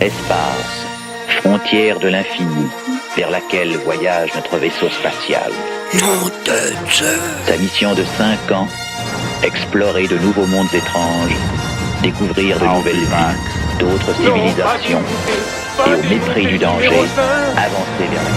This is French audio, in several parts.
Espace, frontière de l'infini, vers laquelle voyage notre vaisseau spatial. Sa mission de 5 ans, explorer de nouveaux mondes étranges, découvrir de nouvelles vies, d'autres civilisations, et au mépris du danger, avancer vers la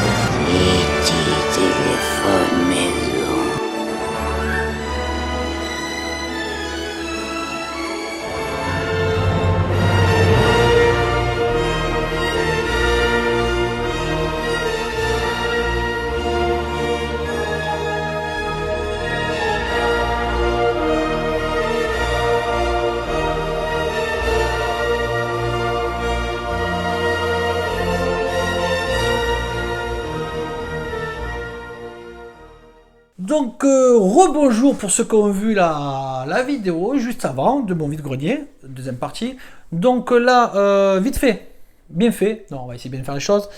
Donc, rebonjour pour ceux qui ont vu la vidéo juste avant de mon vide-grenier, deuxième partie. Donc là, vite fait, bien fait, non, on va essayer de bien faire les choses.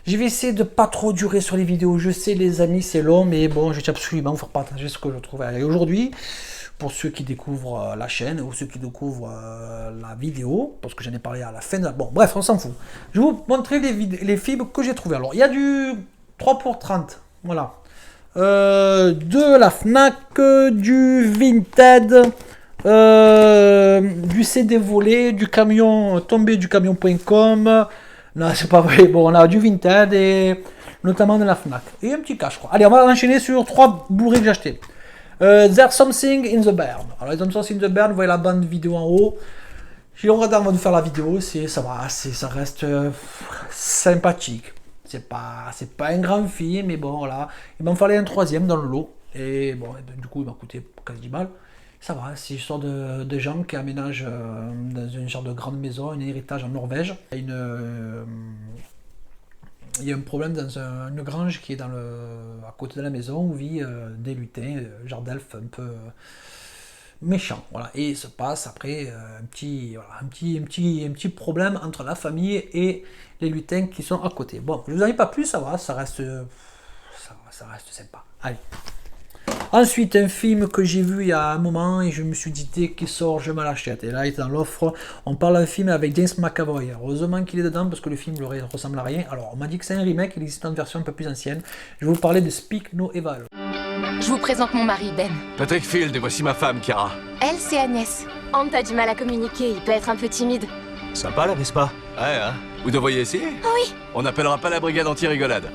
Je vais essayer de pas trop durer sur les vidéos, je sais les amis c'est long, mais bon, je tiens absolument à vous faire partager ce que je trouve aujourd'hui. Pour ceux qui découvrent la chaîne ou ceux qui découvrent la vidéo, parce que j'en ai parlé à la fin de la... Bon, bref, on s'en fout. Je vais vous montrer les fibres que j'ai trouvées. Alors, il y a du 3 pour 30, voilà. De la Fnac, du Vinted, du CD volé, du camion tombé du camion.com. Non, c'est pas vrai. Bon, on a du Vinted et notamment de la Fnac. Et un petit cash, je crois. Allez, on va enchaîner sur 3 Blu-ray que j'ai acheté. There's Something in the Barn. Alors, There's Something in the Barn, vous voyez la bande vidéo en haut. J'ai le regardé avant de faire la vidéo, ça va, ça reste sympathique. C'est pas un grand film, mais bon, voilà. Il m'en fallait un troisième dans le lot. Et bon, du coup, il m'a coûté quasi 10 balles. Ça va, c'est l'histoire de gens qui aménagent dans une genre de grande maison, un héritage en Norvège. Il y a un problème dans une grange qui est à côté de la maison où vit des lutins, genre d'elfes un peu méchants. Voilà. Et il se passe après un petit problème entre la famille et les lutins qui sont à côté. Bon, je ne vous en dis pas plus, ça va, ça reste sympa. Allez. Ensuite, un film que j'ai vu il y a un moment et je me suis dit dès qu'il sort, je me l'achète. Et là, il est dans l'offre. On parle d'un film avec James McAvoy. Heureusement qu'il est dedans parce que le film ne ressemble à rien. Alors, on m'a dit que c'est un remake, il existe une version un peu plus ancienne. Je vais vous parler de Speak No Evil. Je vous présente mon mari, Ben. Patrick Field, et voici ma femme, Kara. Elle, c'est Agnès. Ant a du mal à communiquer, il peut être un peu timide. Sympa la Vespa. Ouais, hein. Vous devriez essayer. Oui. On n'appellera pas la brigade anti-rigolade.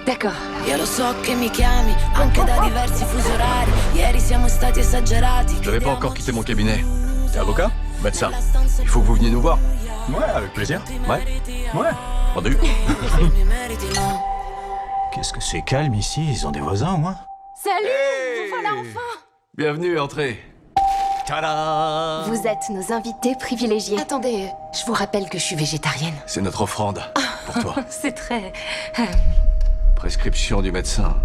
D'accord. Io lo so che mi chiami anche da diversi fusi orari. Ieri siamo stati esagerati. Je n'avais pas encore quitté mon cabinet. T'es avocat? Médecin. Il faut que vous veniez nous voir. Ouais, avec plaisir. Ouais. Entendu. Qu'est-ce que c'est calme ici? Ils ont des voisins au moins? Salut, Hey, vous voilà enfin. Bienvenue, entrez. Tada! Vous êtes nos invités privilégiés. Attendez, je vous rappelle que je suis végétarienne. C'est notre offrande pour toi. C'est très... Prescription du médecin.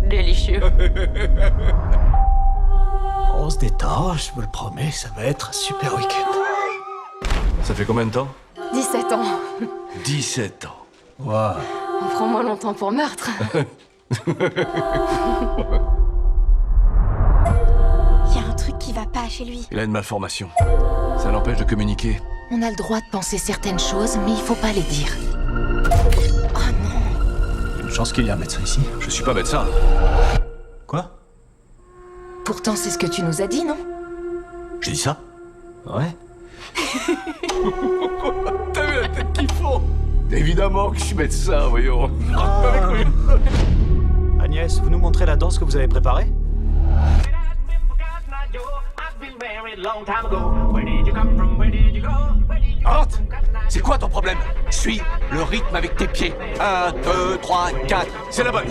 délicieux. On se détend, je vous le promets, ça va être un super week-end. Ça fait combien de temps? 17 ans. 17 ans. Waouh. On prend moins longtemps pour meurtre. Il y a un truc qui va pas chez lui. Il a une malformation. Ça l'empêche de communiquer. On a le droit de penser certaines choses, mais il faut pas les dire. Oh non. Une chance qu'il y ait un médecin ici. Je suis pas médecin. Quoi? Pourtant, c'est ce que tu nous as dit, non? J'ai dit ça? Ouais. T'as vu la tête qu'ils font? Évidemment que je suis médecin, voyons. Agnès, vous nous montrez la danse que vous avez préparée? Arrête! C'est quoi ton problème? Suis le rythme avec tes pieds. 1, 2, 3, 4. C'est la bonne.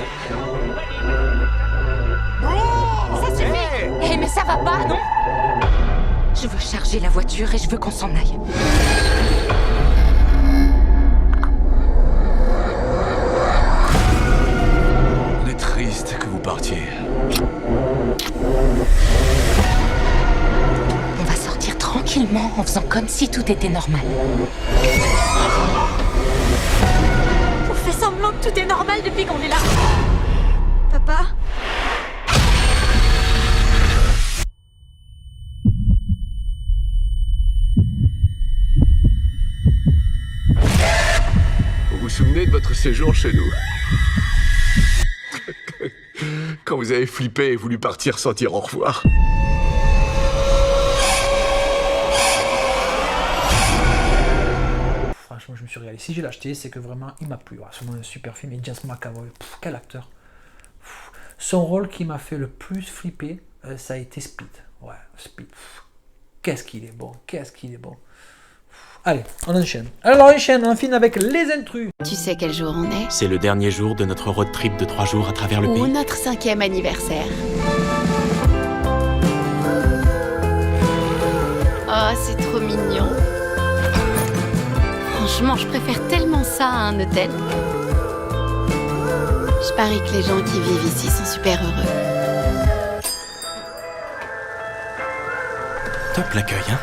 Ça suffit! Eh, mais ça va pas, non? Je veux charger la voiture et je veux qu'on s'en aille. On est triste que vous partiez. On va sortir tranquillement en faisant comme si tout était normal. On fait semblant que tout est normal depuis qu'on est là. Papa? vous souvenez de votre séjour chez nous? Quand vous avez flippé et voulu partir sans dire au revoir. Franchement, je me suis régalé. Si je l'ai acheté, c'est que vraiment, il m'a plu. C'est vraiment un super film. Et James McAvoy, quel acteur. Son rôle qui m'a fait le plus flipper, ça a été Speed. Ouais, Speed. Qu'est-ce qu'il est bon, qu'est-ce qu'il est bon. Allez, on enchaîne. Alors on enchaîne, on finit avec Les Intrus. Tu sais quel jour on est? C'est le dernier jour de notre road trip de 3 jours à travers le pays. Ou notre 5e anniversaire. Oh, c'est trop mignon. Franchement, je préfère tellement ça à un hôtel. Je parie que les gens qui vivent ici sont super heureux. Top l'accueil, hein?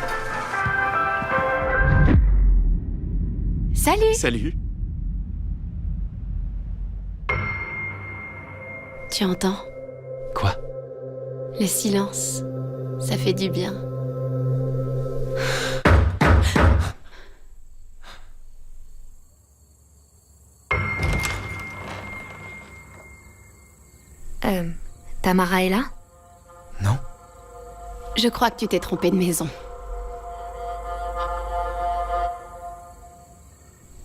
Salut! Salut! Tu entends? Quoi? Le silence, ça fait du bien. Tamara est là? Non? Je crois que tu t'es trompé de maison.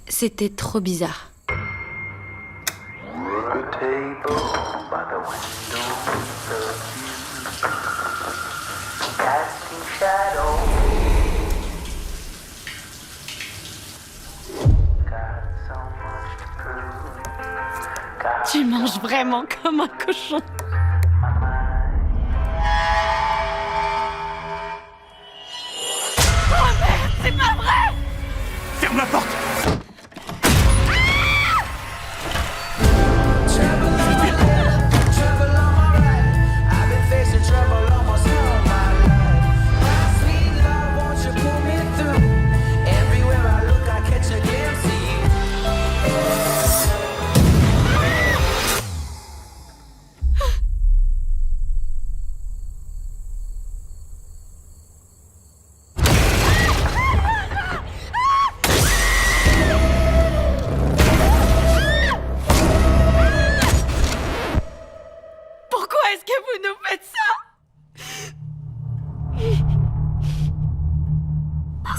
C'était trop bizarre. Tu manges vraiment comme un cochon. Oh merde, c'est pas vrai! Ferme la porte!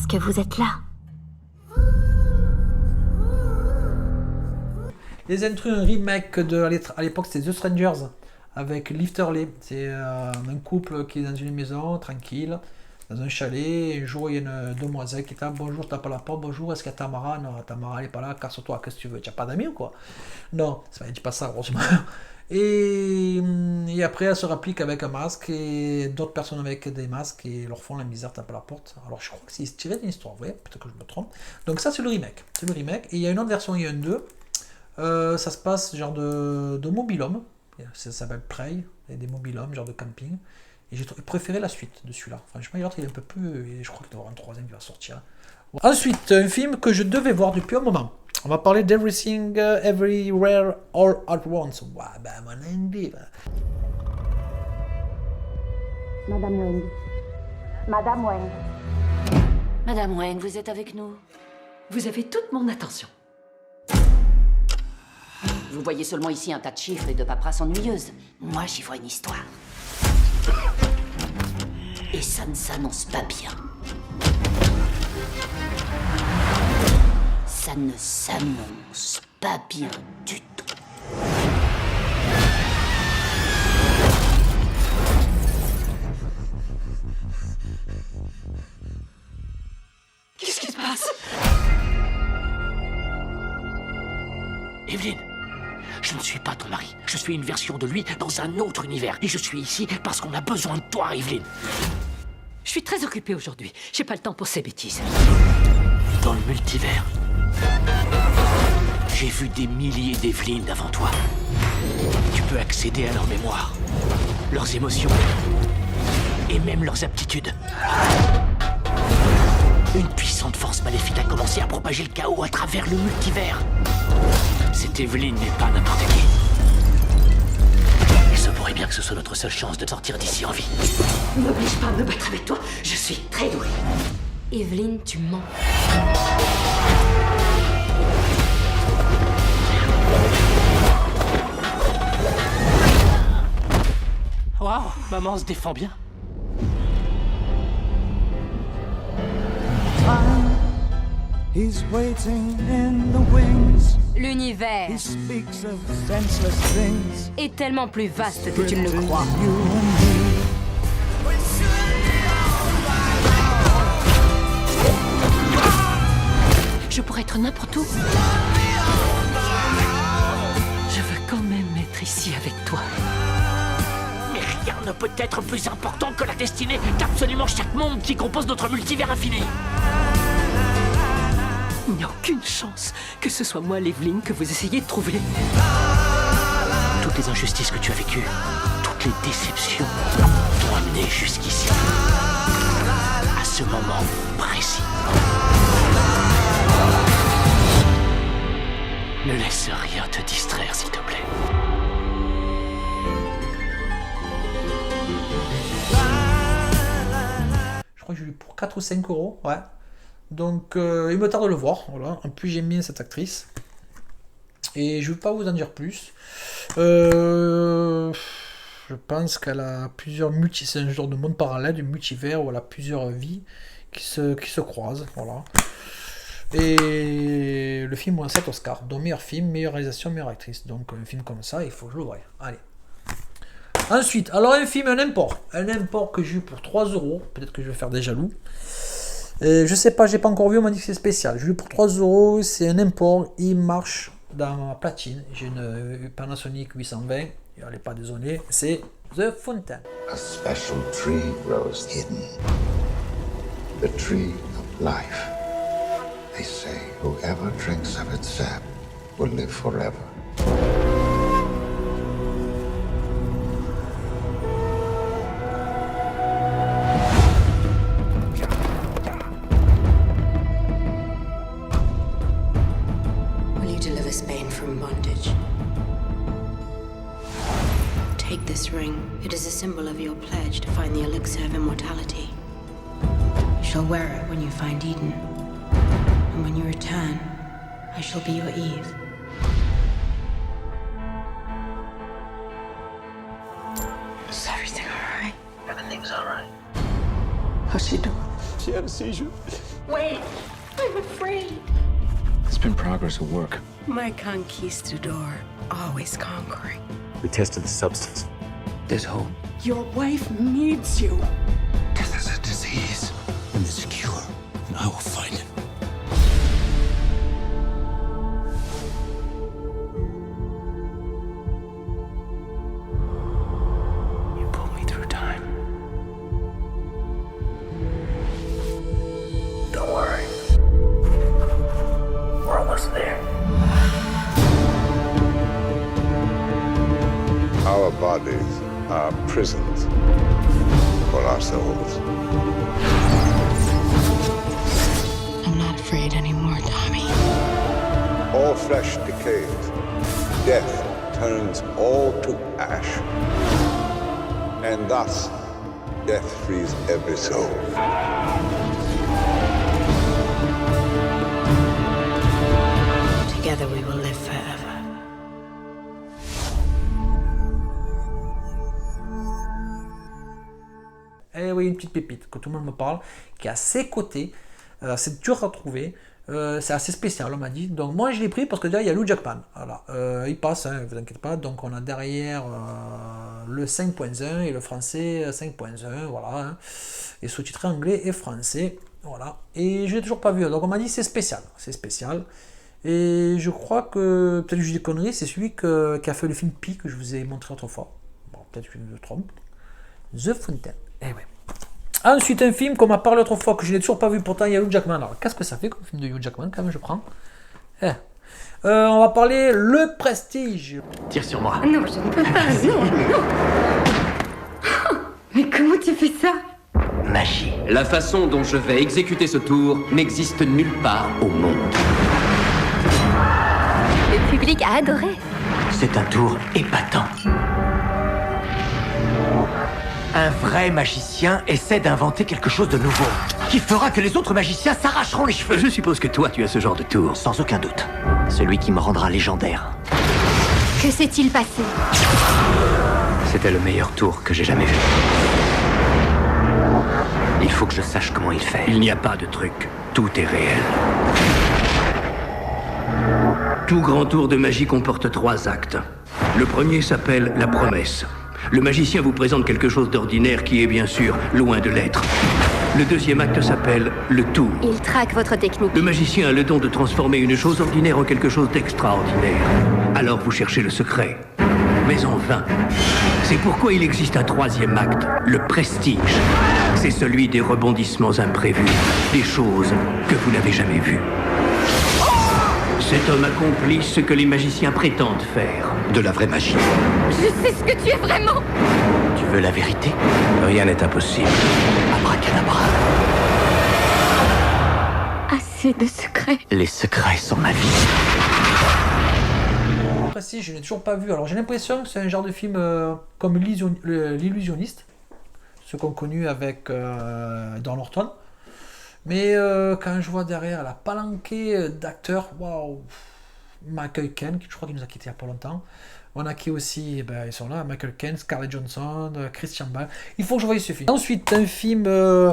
Que vous êtes là. Les Intrus, un remake de, à l'époque c'était The Strangers avec Liv Turley. C'est un couple qui est dans une maison tranquille, dans un chalet. Un jour il y a une demoiselle qui tape, bonjour, tape à la porte, bonjour, est-ce qu'il y a Tamara? Non, Tamara elle est pas là, casse-toi, qu'est-ce que tu veux? Tu n'as pas d'amis ou quoi? Non, ça ne dit pas ça, heureusement. Et après, elle se rapplique avec un masque et d'autres personnes avec des masques et leur font la misère, tapent à la porte. Alors je crois que c'est tiré d'une histoire, vous voyez, peut-être que je me trompe. Donc ça c'est le remake. C'est le remake. Et il y a une autre version, il y a une 2. Ça se passe genre de mobil-home. Ça s'appelle Prey, et des mobil-homes, genre de camping. Et j'ai préféré la suite de celui-là. Franchement, l'autre il est un peu plus. Et je crois qu'il doit y avoir un 3e qui va sortir. Ensuite, un film que je devais voir depuis un moment. On va parler d'Everything, Everywhere, All at Once. Ouais, ben, mon anglais. Madame Wayne. Madame Wayne. Madame Wayne, vous êtes avec nous? Vous avez toute mon attention. Vous voyez seulement ici un tas de chiffres et de paperasses ennuyeuses. Moi, j'y vois une histoire. Et ça ne s'annonce pas bien. Ça ne s'annonce pas bien du tout. Qu'est-ce qui se passe? Evelyn, je ne suis pas ton mari. Je suis une version de lui dans un autre univers. Et je suis ici parce qu'on a besoin de toi, Evelyn. Je suis très occupée aujourd'hui. J'ai pas le temps pour ces bêtises. Dans le multivers, j'ai vu des milliers d'Evelyn avant toi. Tu peux accéder à leur mémoire, leurs émotions et même leurs aptitudes. Une puissante force maléfique a commencé à propager le chaos à travers le multivers. Cette Evelyn n'est pas n'importe qui. Il se pourrait bien que ce soit notre seule chance de sortir d'ici en vie. N'oblige pas à me battre avec toi, je suis très douée. Evelyn, tu mens. Waouh, maman se défend bien. He's waiting in the wings. L'univers He speaks of senseless things. est tellement plus vaste que tu ne le crois. You and me. Je pourrais être n'importe où. Je veux quand même être ici avec toi. Mais rien ne peut être plus important que la destinée d'absolument chaque monde qui compose notre multivers infini. Il n'y a aucune chance que ce soit moi, l'Evelyn, que vous essayez de trouver. Toutes les injustices que tu as vécues, toutes les déceptions t'ont amené jusqu'ici. À ce moment précis. Ne laisse rien te distraire, s'il te plaît. Je crois que j'ai eu pour 4 ou 5 euros, ouais. Donc, il me tarde de le voir, voilà. En plus, j'aime bien cette actrice. Et je ne vais pas vous en dire plus. Je pense qu'elle a plusieurs c'est un genre de monde parallèle, du multivers, où elle a plusieurs vies qui se croisent, voilà. Et le film a 7 Oscars, dont meilleur film, meilleure réalisation, meilleure actrice. Donc un film comme ça, il faut que je le voie. Allez. Ensuite, alors un film, un import que j'ai eu pour 3 euros. Peut-être que je vais faire des jaloux. Je sais pas, j'ai pas encore vu, on m'a dit que c'est spécial. J'ai eu pour 3 euros, c'est un import, il marche dans ma platine. J'ai une Panasonic 820, elle n'est pas désolée, c'est The Fountain. A special tree grows hidden. The tree of life. They say whoever drinks of its sap will live forever. Will you deliver Spain from bondage? Take this ring. It is a symbol of your pledge to find the elixir of immortality. You shall wear it when you find Eden. And when you return, I shall be your Eve. Is everything alright? Everything's alright. How's she doing? She had a seizure. Wait, I'm afraid. It's been progress at work. My conquistador, always conquering. We tested the substance. There's hope. Your wife needs you. This is a disease. And there's a cure. And I will find it. You pulled me through time. Don't worry. We're almost there. Our bodies are prisons for our souls. I'm not afraid anymore, Tommy. All flesh decays. Death turns all to ash. And thus, death frees every soul. Together we will live forever. Eh oui, une petite pépite que tout le monde me parle, qui est à ses côtés. C'est dur à trouver. C'est assez spécial, on m'a dit. Donc moi je l'ai pris parce que déjà il y a Hugh Jackman. Voilà. Il passe, ne vous inquiétez pas. Donc on a derrière le 5.1 et le français 5.1. Voilà. Hein. Et sous-titré anglais et français. Voilà. Et je l'ai toujours pas vu. Donc on m'a dit c'est spécial. C'est spécial. Et je crois que, peut-être que je dis des conneries, c'est celui qui a fait le film Pi que je vous ai montré autrefois. Bon, peut-être que je me trompe. The Fountain. Eh ouais. Ensuite, un film qu'on m'a parlé autrefois, que je n'ai toujours pas vu, pourtant il y a Hugh Jackman. Alors, qu'est-ce que ça fait comme film de Hugh Jackman, quand même, je prends. On va parler Le Prestige. Tire sur moi. Non, je ne peux pas, non, non. Mais comment tu fais ça? Magie. La façon dont je vais exécuter ce tour n'existe nulle part au monde. Le public a adoré. C'est un tour épatant. Un vrai magicien essaie d'inventer quelque chose de nouveau, qui fera que les autres magiciens s'arracheront les cheveux. Je suppose que toi, tu as ce genre de tour. Sans aucun doute. Celui qui me rendra légendaire. Que s'est-il passé? C'était le meilleur tour que j'ai jamais vu. Il faut que je sache comment il fait. Il n'y a pas de truc. Tout est réel. Tout grand tour de magie comporte 3 actes. Le premier s'appelle la promesse. Le magicien vous présente quelque chose d'ordinaire qui est bien sûr loin de l'être. Le deuxième acte s'appelle le tour. Il traque votre technique. Le magicien a le don de transformer une chose ordinaire en quelque chose d'extraordinaire. Alors vous cherchez le secret, mais en vain. C'est pourquoi il existe un 3e acte, le prestige. C'est celui des rebondissements imprévus, des choses que vous n'avez jamais vues. Cet homme accomplit ce que les magiciens prétendent faire. De la vraie magie. Je sais ce que tu es vraiment. Tu veux la vérité? Rien n'est impossible. Abracadabra. Assez de secrets. Les secrets sont ma vie. Précis, je n'ai toujours pas vu. Alors j'ai l'impression que c'est un genre de film comme l'illusionniste, ceux qu'on connu avec Edward Norton. Mais quand je vois derrière la palanquée d'acteurs, waouh, Michael Caine, je crois qu'il nous a quittés il n'y a pas longtemps. On a qui aussi, ben, ils sont là, Michael Caine, Scarlett Johansson, Christian Bale. Il faut que je voie ce film. Ensuite, un film que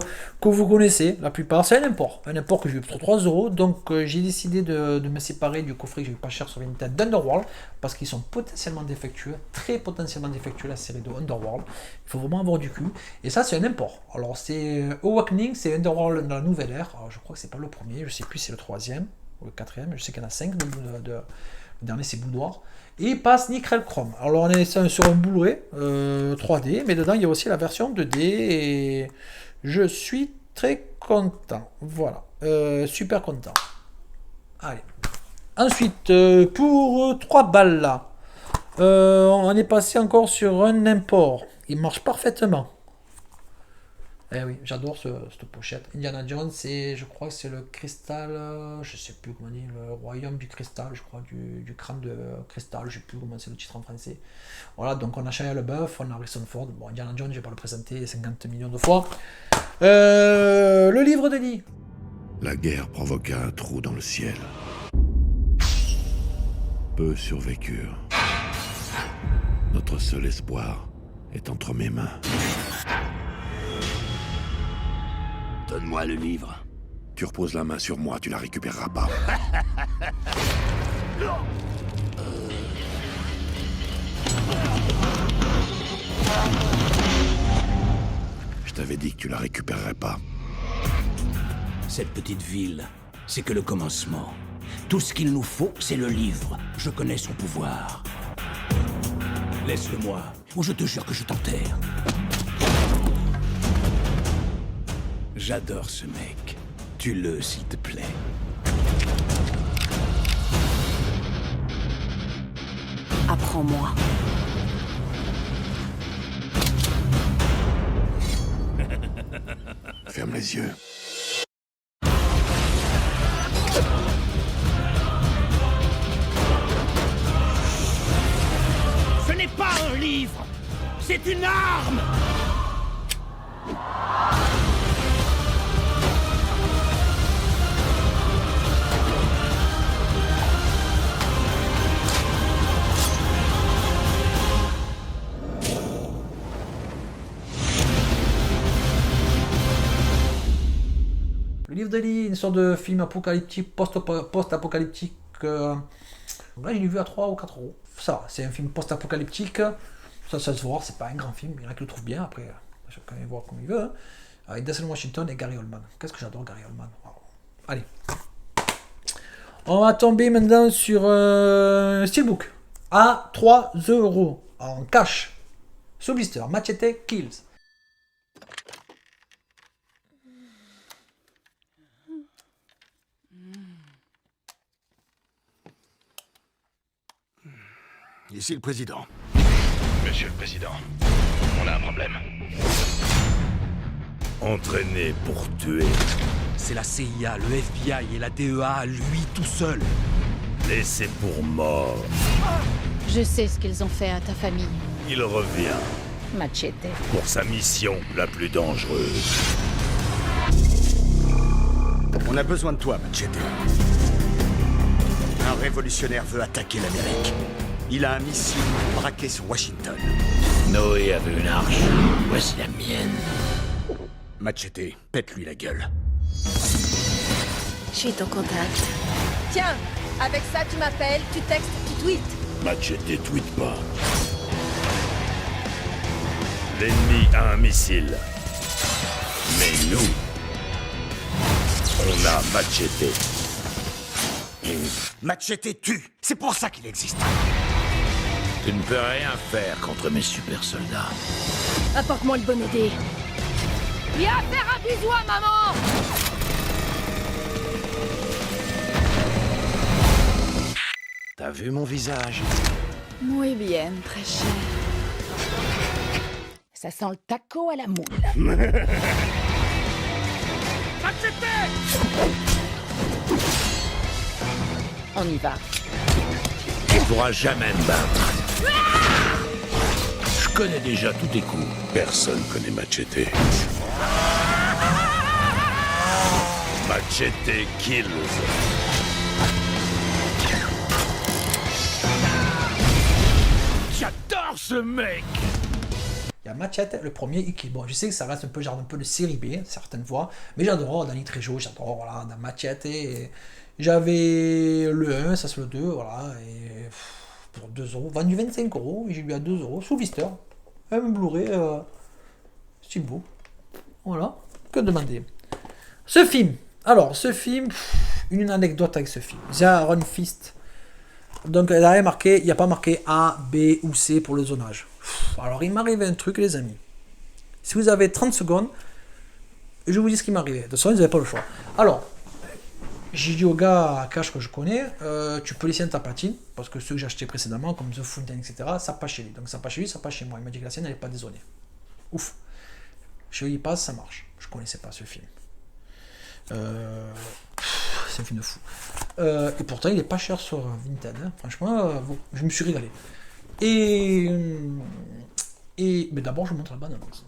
vous connaissez, la plupart, c'est un import que j'ai eu pour 3 €. Donc j'ai décidé de me séparer du coffret que j'ai eu pas cher sur Vinted d'Underworld, parce qu'ils sont potentiellement défectueux, très potentiellement défectueux, la série de Underworld. Il faut vraiment avoir du cul. Et ça, c'est un import. Alors c'est Awakening, c'est Underworld dans la nouvelle ère. Alors, je crois que c'est pas le premier, je sais plus si c'est le 3e ou le 4e, je sais qu'il y en a 5 le dernier c'est Boudoir. Et passe Nickel-Chrome. Alors on est sur un Blu-ray 3D, mais dedans il y a aussi la version 2D et je suis très content. Voilà, super content. Allez. Ensuite, pour 3 balles là, on est passé encore sur un import. Il marche parfaitement. Eh oui, j'adore cette pochette. Indiana Jones, je crois que c'est le cristal, je sais plus comment on dit, le royaume du cristal, je crois, du crâne de cristal, je sais plus comment c'est le titre en français. Voilà, donc on a Shia LaBeouf, on a Harrison Ford. Bon, Indiana Jones, je vais pas le présenter 50 millions de fois. Le livre de Lee. La guerre provoqua un trou dans le ciel. Peu survécurent. Notre seul espoir est entre mes mains. Donne-moi le livre. Tu reposes la main sur moi, tu la récupéreras pas. Je t'avais dit que tu la récupérerais pas. Cette petite ville, c'est que le commencement. Tout ce qu'il nous faut, c'est le livre. Je connais son pouvoir. Laisse-le-moi, ou je te jure que je t'enterre. J'adore ce mec. Tue-le, s'il te plaît. Apprends-moi. Ferme les yeux. Ce n'est pas un livre, c'est une arme. Le livre d'Eli, une sorte de film apocalyptique, post-apocalyptique. Là, je l'ai vu à 3 ou 4 €. Ça, c'est un film post-apocalyptique. Ça se voit, c'est pas un grand film. Il y en a qui le trouvent bien, après, chacun va voir comme il veut. Hein. Avec Denzel Washington et Gary Oldman. Qu'est-ce que j'adore Gary Oldman. Wow. Allez. On va tomber maintenant sur Steelbook. À 3 € en cash. Sous blister. Machete Kills. Ici le président. Monsieur le Président, on a un problème. Entraîné pour tuer. C'est la CIA, le FBI et la DEA, lui tout seul. Laissé pour mort. Je sais ce qu'ils ont fait à ta famille. Il revient. Machete. Pour sa mission la plus dangereuse. On a besoin de toi, Machete. Un révolutionnaire veut attaquer l'Amérique. Il a un missile braqué sur Washington. Noé avait une arche. Voici la mienne. Machete, pète-lui la gueule. Je suis ton contact. Tiens, avec ça tu m'appelles, tu textes, tu tweets. Machete tweet pas. L'ennemi a un missile. Mais nous, on a Machete. Machete tue. C'est pour ça qu'il existe. Tu ne peux rien faire contre mes super soldats. Apporte-moi le bon idée. Viens faire un bisou à maman. T'as vu mon visage? Muy bien, très cher. Ça sent le taco à la moule. On y va. Tu pourras jamais me battre. Je connais déjà tous tes coups. Personne connaît Machete. Machete kills. J'adore ce mec. Il y a Machete, le premier, qui, bon, je sais que ça reste un peu genre un peu de série B, certaines fois, mais j'adore Danny Trejo, j'adore, voilà, dans Machete. J'avais le 1, ça c'est le 2, voilà, et pour 2 €, vendu 25 €, et j'ai eu à 2 € sous blister, un Blu-ray, style beau. Voilà, que demander. Ce film, alors, une anecdote avec ce film. J'ai un Run Fist. Donc, il n'y a pas marqué A, B ou C pour le zonage. Alors, il m'arrivait un truc, les amis. Si vous avez 30 secondes, je vous dis ce qui m'arrivait. De toute façon, vous n'avez pas le choix. Alors, j'ai dit au gars à cash que je connais, tu peux laisser ta platine, parce que ceux que j'ai achetés précédemment, comme The Fountain, etc., ça passe chez lui. Donc, ça passe chez lui, ça passe chez moi. Il m'a dit que la sienne, elle n'est pas dézonée. Ouf. Je lui passe, ça marche. Je ne connaissais pas ce film. C'est un film de fou. Et pourtant, il est pas cher sur Vinted. Hein. Franchement, je me suis régalé. Mais d'abord, je vous montre la bande annonce.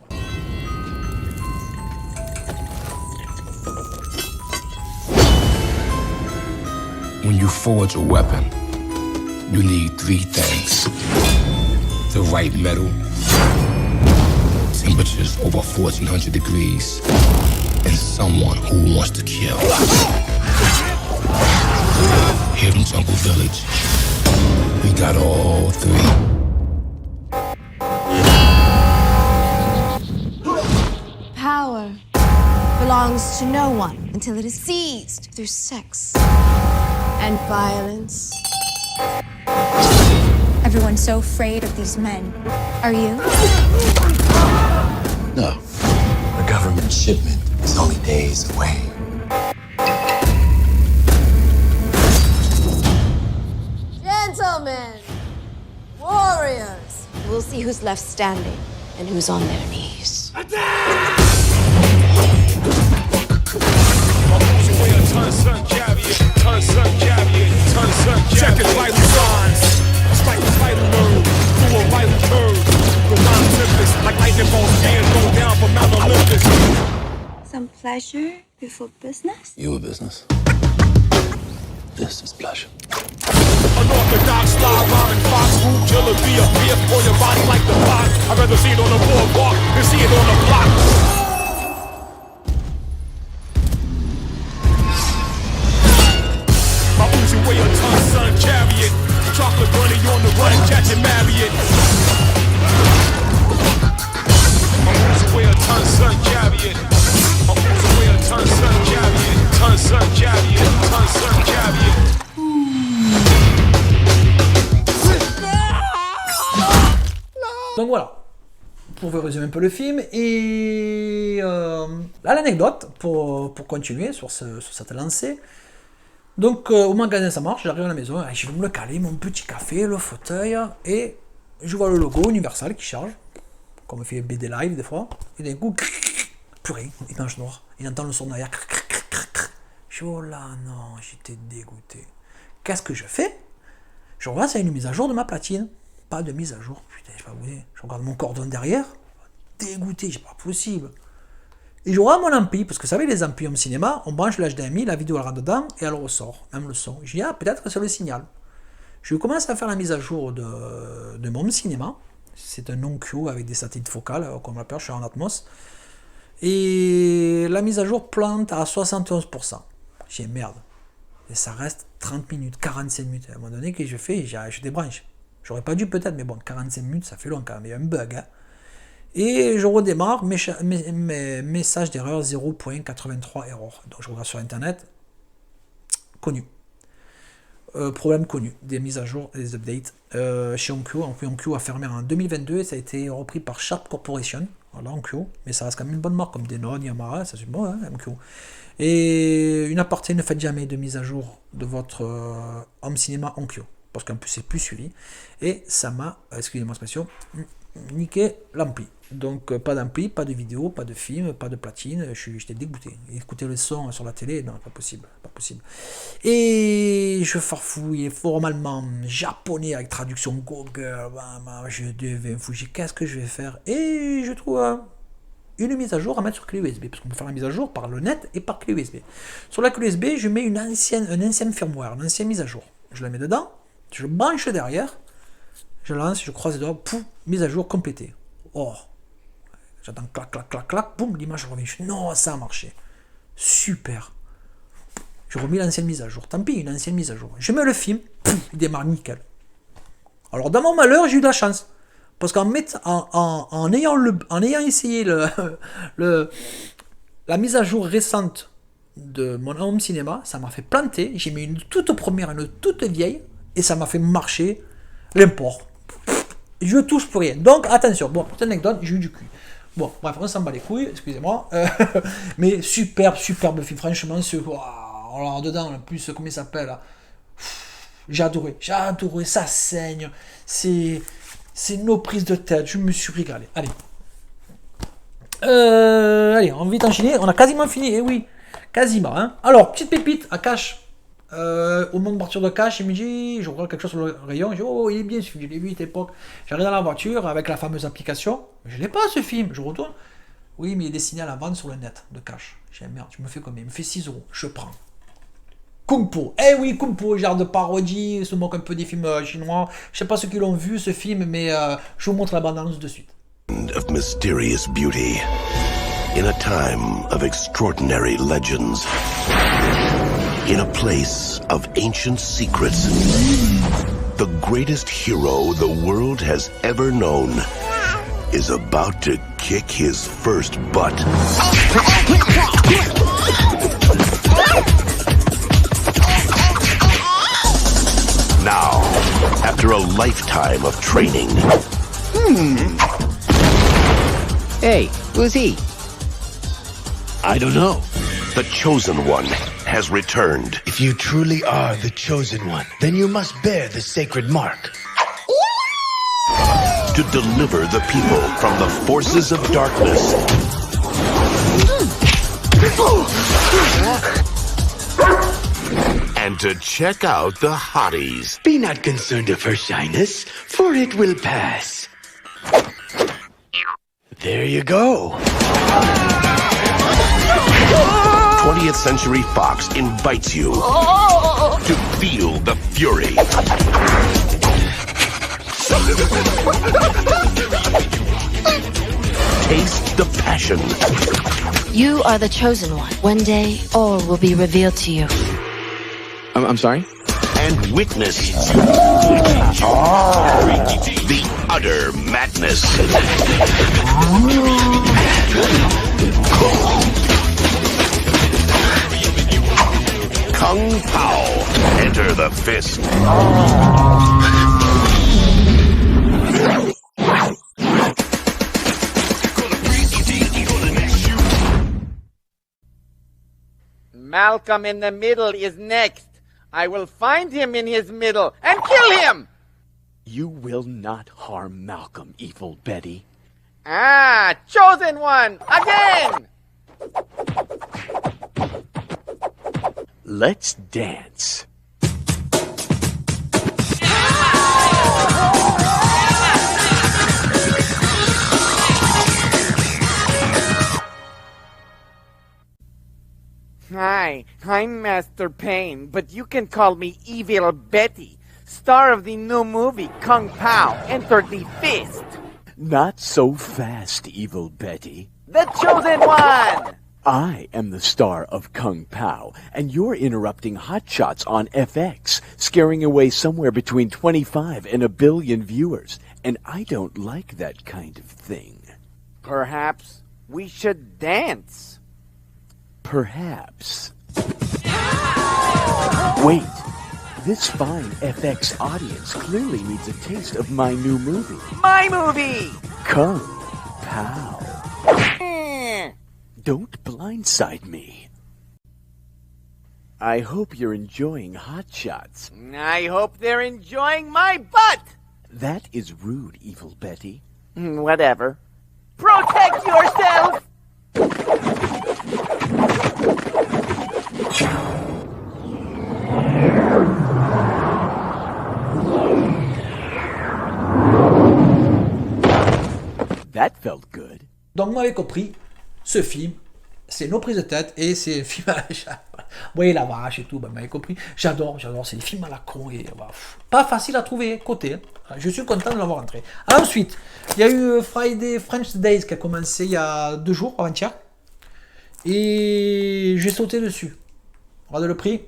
When you forge a weapon, you need 3 things. The right metal, temperatures over 1400 degrees, and someone who wants to kill. Here in Jungle Village, we got all 3. Power belongs to no one until it is seized through sex and violence. Everyone's so afraid of these men. Are you? No. A government shipment is only days away. Gentlemen, warriors, we'll see who's left standing and who's on their knees. Check his vital signs. Strike the vital nerve through a vital curve. The rhyme tempest like lightning bolts being thrown down from Mount Olympus. Some pleasure before business? You a business? This is pleasure. Unorthodox style rhyming fox, root killer, be a beer for your body like the box. I'd rather see it on the boardwalk than see it on the block. My Uzi weigh a ton, son, chariot. Chocolate bunny on the run, catch and marry it. My Uzi weigh a ton, son, chariot. My Uzi weigh a ton, son, chariot. Ton, son, chariot. Ton, son, chariot. Donc voilà, pour vous résumer un peu le film, et là l'anecdote, pour continuer sur cette lancée. Donc au magasin ça marche, j'arrive à la maison, je vais me le caler, mon petit café, le fauteuil, et je vois le logo Universal qui charge, comme on fait BD Live des fois, et d'un coup, purée, image noire, il entend le son derrière, je dis oh là non, j'étais dégoûté. Qu'est-ce que je fais? Je revois, c'est une mise à jour de ma platine. Pas de mise à jour. Putain, je sais pas où c'est. Je regarde mon cordon derrière. Dégoûté, c'est pas possible. Et je regarde mon ampli, parce que vous savez, les amplis en cinéma, on branche l'HDMI, la vidéo elle rentre dedans, et elle ressort, même le son. Je dis, ah, peut-être que c'est le signal. Je commence à faire la mise à jour de mon cinéma. C'est un non-Q avec des satellites focales, comme on l'appelle, je suis en Atmos. Et la mise à jour plante à 71%. J'ai merde. Et ça reste 30 minutes, 45 minutes. À un moment donné, que je fais, je débranche. J'aurais pas dû peut-être, mais bon, 45 minutes, ça fait long quand même. Il y a un bug. Hein. Et je redémarre, message d'erreur 0.83 erreur. Donc je regarde sur internet. Connu. Problème connu. Des mises à jour, des updates. Chez Onkyo, Onkyo a fermé en 2022 et ça a été repris par Sharp Corporation. Voilà, Onkyo. Mais ça reste quand même une bonne marque comme Denon, Yamaha, ça c'est bon, hein, Onkyo. Et une aparté, ne faites jamais de mise à jour de votre home cinéma Onkyo. Parce qu'en plus c'est plus suivi. Et ça m'a, excusez-moi l'expression, niqué l'ampli. Donc pas d'ampli, pas de vidéo, pas de film, pas de platine, j'étais dégoûté. Écouter le son sur la télé, non, pas possible. Et je farfouille formalement japonais avec traduction Google, je devais me fouiller, qu'est-ce que je vais faire? Et je trouve une mise à jour à mettre sur clé USB, parce qu'on peut faire la mise à jour par le net et par clé USB. Sur la clé USB, je mets un ancien firmware, une ancienne mise à jour. Je la mets dedans, je branche derrière, je lance, je croise les doigts, pouf, mise à jour complétée. Oh, j'attends clac, boum, l'image revient. Je dis non, ça a marché. Super. Je remets l'ancienne mise à jour. Tant pis, une ancienne mise à jour. Je mets le film, pouf, il démarre nickel. Alors, dans mon malheur, j'ai eu de la chance. Parce qu'en ayant essayé la mise à jour récente de mon home cinéma, ça m'a fait planter. J'ai mis une toute première, une toute vieille, et ça m'a fait marcher l'import. Je touche pour rien. Donc, attention. Bon, petite anecdote, j'ai eu du cul. Bon, bref, on s'en bat les couilles, excusez-moi. Mais superbe film. Franchement, alors dedans, en plus, comment il s'appelle là, j'ai adoré, ça saigne. C'est nos prises de tête, je me suis régalé. Allez, on va vite enchaîner. On a quasiment fini, oui, quasiment. Hein. Alors, petite pépite à Cache. Au moment de partir de Cache, il me dit, je regarde quelque chose sur le rayon, je dis, oh, il est bien ce film, je l'ai vu à cette époque. J'arrive dans la voiture avec la fameuse application, mais je l'ai pas ce film, je retourne. Oui, mais il est destiné à la vente sur le net de Cache. Je dis, merde, tu me fais combien? Il me fait 6 €, je prends. Kung Po, oui, Kung Po, genre de parodie, se moque un peu des films chinois. Je sais pas ceux qui l'ont vu ce film, mais je vous montre la bande-annonce de suite. Of mysterious beauty, in a time of extraordinary legends. In a place of ancient secrets, the greatest hero the world has ever known is about to kick his first butt. Now, after a lifetime of training... Hey, who's he? I don't know. The Chosen One has returned. If you truly are the Chosen One, then you must bear the sacred mark. To deliver the people from the forces of darkness. And to check out the hotties. Be not concerned of her shyness, for it will pass. There you go. 20th Century Fox invites you to feel the fury. Taste the passion. You are the chosen one. One day, all will be revealed to you. I'm sorry? And witness the utter madness. Kung Pao. Enter the fist. Malcolm in the Middle is next. I will find him in his middle and kill him! You will not harm Malcolm, evil Betty. Ah, Chosen One! Again! Let's dance. Hi, I'm Master Payne, but you can call me Evil Betty. star of the new movie Kung Pao, entered the fist. Not so fast, evil Betty. The chosen one! I am the star of Kung Pao, and you're interrupting Hot Shots on FX, scaring away somewhere between 25 and 1 billion viewers, and I don't like that kind of thing. Perhaps we should dance. Perhaps. Wait, this fine FX audience clearly needs a taste of my new movie. My movie! Kung Pao. Don't blindside me. I hope you're enjoying Hot Shots. I hope they're enjoying my butt! That is rude, evil Betty. Whatever. Protect yourself! That felt good. Donc, vous m'avez compris, ce film, c'est nos prises de tête et c'est un film à la vous voyez la vache et tout, ben, vous m'avez compris. J'adore, c'est des films à la con et pas facile à trouver côté. Hein. Je suis content de l'avoir rentré. Ensuite, il y a eu Friday French Days qui a commencé il y a 2 jours, avant-hier. Et j'ai sauté dessus. Regardez le prix.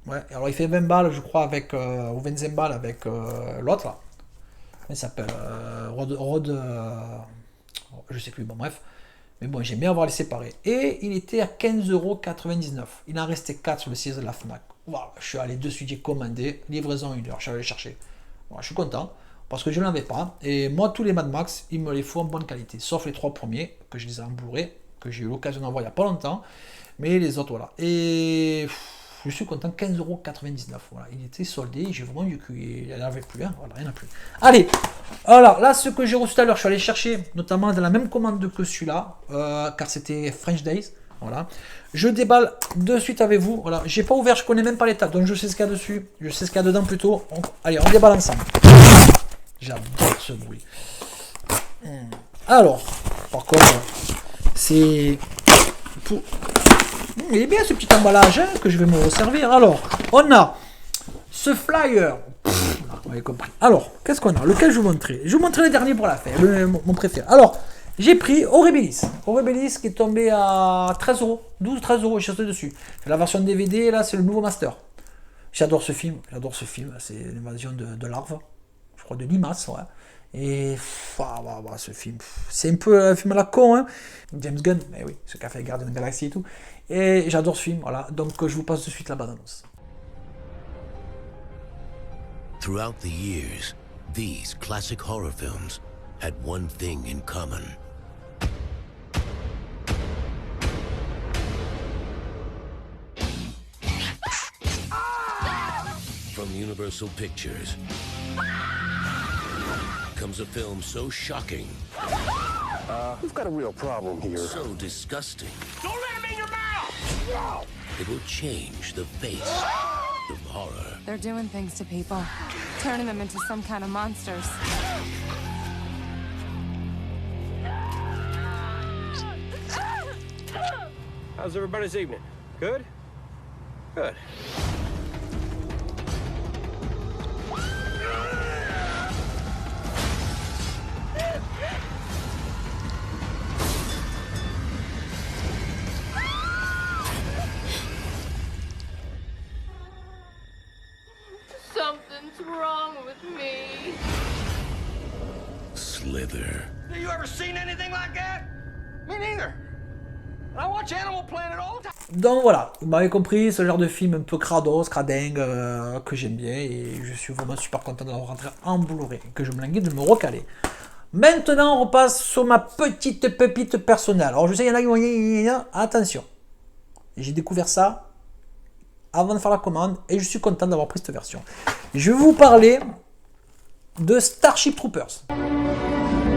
Ouais, alors il fait 20 balles, je crois, avec, ou 25 balles avec l'autre là. Il s'appelle Rod je sais plus, bon bref. Mais bon, j'aime bien avoir les séparés. Et il était à 15,99 €. Il en restait 4 sur le site de la Fnac. Voilà, je suis allé dessus, j'ai commandé. Livraison 1 heure, je suis allé chercher. Voilà, je suis content parce que je ne l'avais pas. Et moi, tous les Mad Max, il me les faut en bonne qualité. Sauf les 3 premiers, que je les ai en Blu-ray, que j'ai eu l'occasion d'en voir il n'y a pas longtemps. Mais les autres, voilà. Et je suis content, 15,99 €. Voilà, il était soldé, j'ai vraiment eu que il n'y en avait plus, hein. Voilà, il n'y en a plus. Allez, alors là, ce que j'ai reçu tout à l'heure, je suis allé chercher, notamment dans la même commande que celui-là, car c'était French Days. Voilà, je déballe de suite avec vous. Voilà, j'ai pas ouvert, je connais même pas l'étape, donc je sais ce qu'il y a dessus, je sais ce qu'il y a dedans plutôt. Allez, on déballe ensemble. J'adore ce bruit. Alors, par contre, c'est pour... Il est bien ce petit emballage hein, que je vais me resservir. Alors, on a ce flyer. Vous avez compris. Alors, qu'est-ce qu'on a? Lequel je vous montrer? Je vous montrer le dernier pour la fin, mon préféré. Alors, j'ai pris Horribilis. Horribilis qui est tombé à 13 €. 12-13 €, j'ai sauté dessus. C'est la version DVD, là, c'est le nouveau master. J'adore ce film. C'est l'invasion de larves. Je crois de limaces, ouais. Et ce film, c'est un peu un film à la con, hein. James Gunn, mais oui, ce qu'a fait Guardians of the Galaxy et tout. Et j'adore ce film, voilà. Donc je vous passe de suite la bande-annonce. Throughout the years, these classic horror films had one thing in common. From Universal Pictures comes a film so shocking. We've got a real problem here. So disgusting. Don't let him in your mouth! It will change the face of horror. They're doing things to people, turning them into some kind of monsters. How's everybody's evening? Good? Good. Something's wrong with me. Slither. Have you ever seen anything like that? Me neither. I watch Animal Planet all the time. Donc voilà, vous m'avez compris, ce genre de film un peu crados, cradingue, que j'aime bien et je suis vraiment super content de l'avoir rentré en Blu-ray, que je me languis de me recaler. Maintenant, on repasse sur ma petite pépite personnelle. Alors je sais, il y en a qui vont dire, attention, j'ai découvert ça avant de faire la commande et je suis content d'avoir pris cette version. Je vais vous parler de Starship Troopers.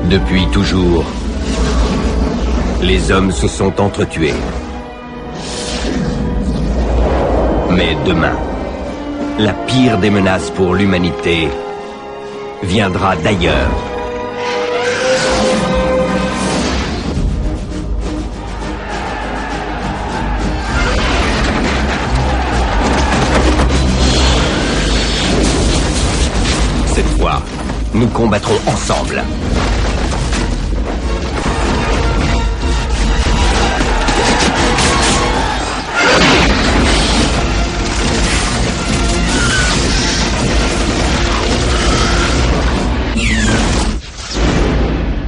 Depuis toujours, les hommes se sont entretués. Mais demain, la pire des menaces pour l'humanité viendra d'ailleurs. nous combattrons ensemble.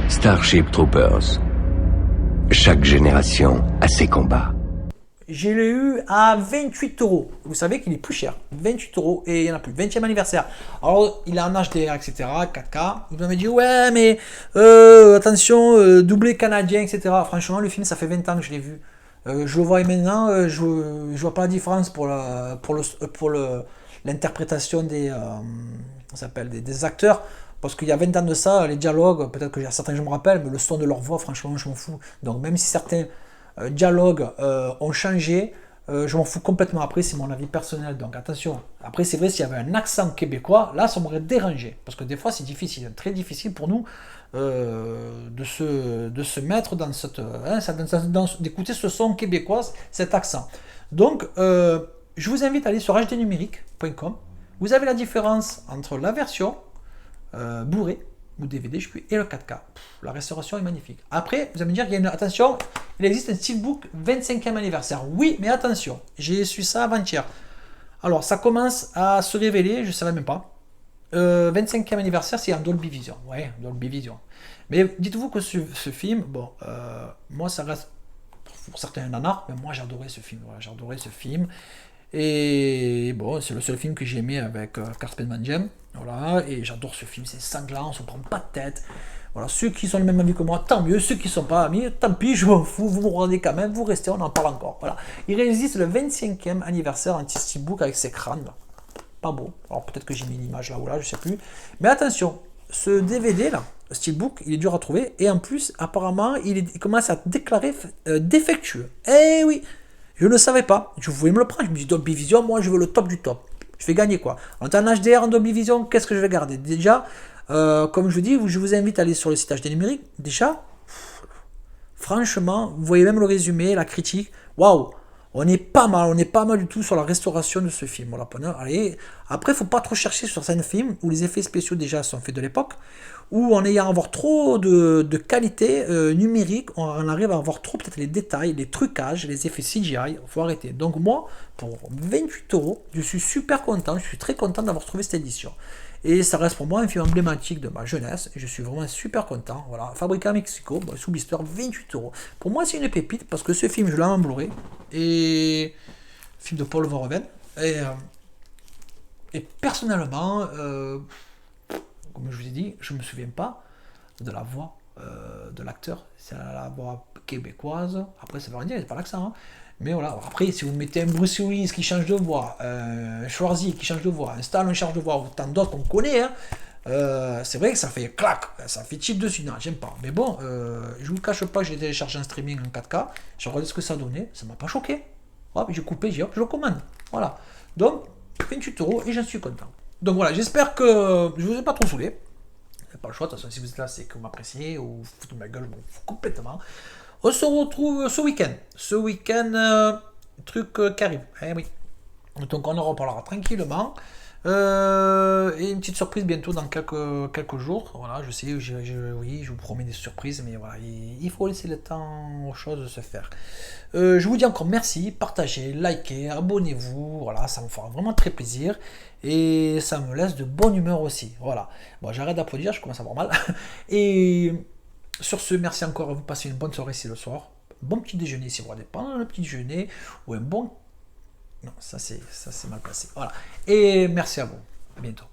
Starship Troopers. Chaque génération a ses combats. Je l'ai eu à 28 €. Vous savez qu'il est plus cher. 28 € et il n'y en a plus. 20e anniversaire. Alors, il est en HDR, etc. 4K. Il m'a dit, ouais, mais attention, doublé canadien, etc. Franchement, le film, ça fait 20 ans que je l'ai vu. Je le vois maintenant, je vois pas la différence pour l'interprétation des acteurs. Parce qu'il y a 20 ans de ça, les dialogues, peut-être que certains je me rappelle, mais le son de leur voix, franchement, je m'en fous. Donc même si certains dialogues ont changé, je m'en fous complètement. Après, c'est mon avis personnel, donc attention. Après, c'est vrai, s'il y avait un accent québécois, là, ça m'aurait dérangé. Parce que des fois, c'est difficile, très difficile pour nous de se mettre dans d'écouter ce son québécois, cet accent. Donc, je vous invite à aller sur hdnumérique.com. Vous avez la différence entre la version Blu-ray ou DVD, je sais plus, et le 4K. La restauration est magnifique. Après, vous allez me dire, attention, il existe un steelbook 25e anniversaire. Oui, mais attention, j'ai su ça avant-hier. Alors, ça commence à se révéler, je ne savais même pas. 25e anniversaire, c'est en Dolby Vision. Ouais, Dolby Vision. Mais dites-vous que ce film, bon, moi, ça reste pour certains un nanar, mais moi, j'adorais ce film. Voilà, j'adorais ce film. Et bon, c'est le seul film que j'ai aimé avec Carsten Mangem. Voilà, et j'adore ce film, c'est sanglant, on se prend pas de tête. Voilà, ceux qui sont le même avis que moi, tant mieux. Ceux qui ne sont pas amis, tant pis, je m'en fous, vous me regardez quand même, vous restez, on en parle encore. Voilà. Il résiste le 25e anniversaire anti-steelbook avec ses crânes. Là. Pas beau. Alors peut-être que j'ai mis l'image là ou là, je sais plus. Mais attention, ce DVD là, steelbook, il est dur à trouver. Et en plus, apparemment, il commence à déclarer défectueux. Eh oui! Je ne savais pas, je voulais me le prendre, je me dis Dolby Vision, moi je veux le top du top. Je vais gagner quoi? En HDR, en Dolby Vision, qu'est-ce que je vais garder? Déjà, comme je vous dis, je vous invite à aller sur le site HD numérique. Déjà, franchement, vous voyez même le résumé, la critique. Waouh, on est pas mal du tout sur la restauration de ce film. Voilà, allez. Après, il ne faut pas trop chercher sur certains films où les effets spéciaux déjà sont faits de l'époque, où en ayant avoir trop de qualité numérique, on arrive à avoir trop peut-être les détails, les trucages, les effets CGI, il faut arrêter. Donc moi, pour 28 €, je suis super content, je suis très content d'avoir trouvé cette édition. Et ça reste pour moi un film emblématique de ma jeunesse, et je suis vraiment super content. Voilà, fabriqué à Mexico, sous blister, 28 €. Pour moi, c'est une pépite, parce que ce film, je l'ai en Blu-ray, et film de Paul Verhoeven, et personnellement, comme je vous ai dit, je ne me souviens pas de la voix de l'acteur. C'est la voix québécoise. Après, ça veut rien dire, c'est pas l'accent. Hein. Mais voilà. Après, si vous mettez un Bruce Willis qui change de voix, un Schwarzy qui change de voix, un Stallone qui change de voix, ou tant d'autres qu'on connaît, hein, c'est vrai que ça fait clac, ça fait chip dessus. Non, j'aime pas. Mais bon, je vous cache pas que j'ai téléchargé en streaming en 4K. J'ai regardé ce que ça donnait. Ça m'a pas choqué. Hop, j'ai coupé, je le commande. Voilà. Donc, 28 € et j'en suis content. Donc voilà, j'espère que je vous ai pas trop saoulé. C'est pas le choix, de toute façon, si vous êtes là, c'est que vous m'appréciez ou vous foutez de ma gueule, je m'en fous complètement. On se retrouve ce week-end. Ce week-end, truc qui arrive. Eh oui. Donc on en reparlera tranquillement. Et une petite surprise bientôt dans quelques jours. Voilà, je sais, oui, je vous promets des surprises, mais voilà, il faut laisser le temps aux choses de se faire. Je vous dis encore merci, partagez, likez, abonnez-vous, voilà, ça me fera vraiment très plaisir et ça me laisse de bonne humeur aussi. Voilà, bon, j'arrête d'applaudir, je commence à avoir mal. Et sur ce, merci encore à vous, passez une bonne soirée ici le soir. Bon petit déjeuner si vous regardez pendant le petit déjeuner ou un bon. Non, ça c'est mal placé. Voilà. Et merci à vous. À bientôt.